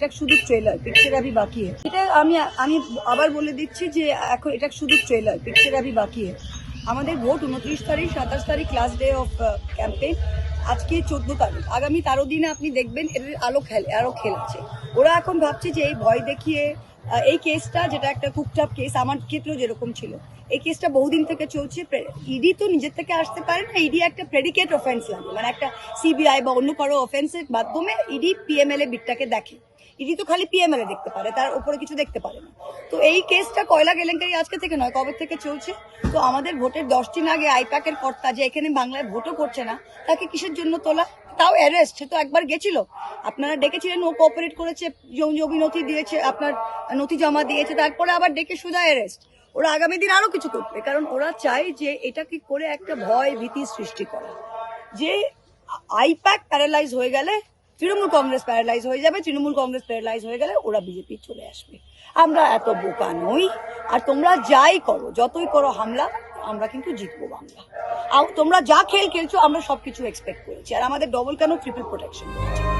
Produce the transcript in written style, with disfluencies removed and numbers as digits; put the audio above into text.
এটা শুধু trailer, picture अभी बाकी है। এটা আমি আবার বলে দিচ্ছি যে এখন এটা শুধু ট্রেলার, পিকচার अभी बाकी है। আমাদের ভোট 29 তারিখ, 27 তারিখ লাস্ট ডে অফ ক্যাম্পেইন। আজকে 14 তারিখ, আগামী 13 দিনে আপনি দেখবেন এর আরো খেলছে। ওরা এখন ভাবছে যে এই ভয় দেখিয়ে এই কেসটা, যেটা একটা কুকটাপ কেস, আমার ক্ষেত্রেও যেরকম ছিল, এই কেসটা বহুদিন থেকে চলছে। ইডি তো নিজের থেকে আসতে পারে না, ইডি একটা প্রেডিকেট অফেন্স লাগে, মানে একটা সিবিআই বা অন্য কারো অফেন্সের মাধ্যমে ইডি পিএমএলএ বিটটাকে দেখে। ইডি তো খালি পিএমএলএ দেখতে পারে, তার উপরে কিছু দেখতে পারে না। তো এই কেসটা কয়লা কেলেঙ্কারি আজকে থেকে নয়, কবে থেকে চলছে। তো আমাদের ভোটের 10 দিন আগে আইপ্যাকের কর্তা, যে এখানে বাংলায় ভোটও করছে না, তাকে কিসের জন্য তোলা? তাও অ্যারেস্ট। সে তো একবার গেছিল, আপনারা ডেকেছিলেন, ও কোঅপারেট করেছে, জমি নথি দিয়েছে, আপনার নথি জমা দিয়েছে, তারপরে আবার ডেকে সোজা অ্যারেস্ট। ওরা আগামী দিন আরো কিছু করবে, কারণ ওরা চায় যে এটাকে করে একটা ভয় ভীতি সৃষ্টি করা, যে আইপ্যাক প্যারালাইজ হয়ে গেলে তৃণমূল কংগ্রেস প্যারালাইজ হয়ে যাবে, তৃণমূল কংগ্রেস প্যারালাইজ হয়ে গেলে ওরা বিজেপি চলে আসবে। আমরা এত বোকা নই। আর তোমরা যাই করো, যতই করো হামলা, আমরা কিন্তু জিতবো বাংলা। আর তোমরা যা খেলছো, আমরা সবকিছু এক্সপেক্ট করেছি। আর আমাদের ডবল কেন, ট্রিপল প্রোটেকশন করেছি।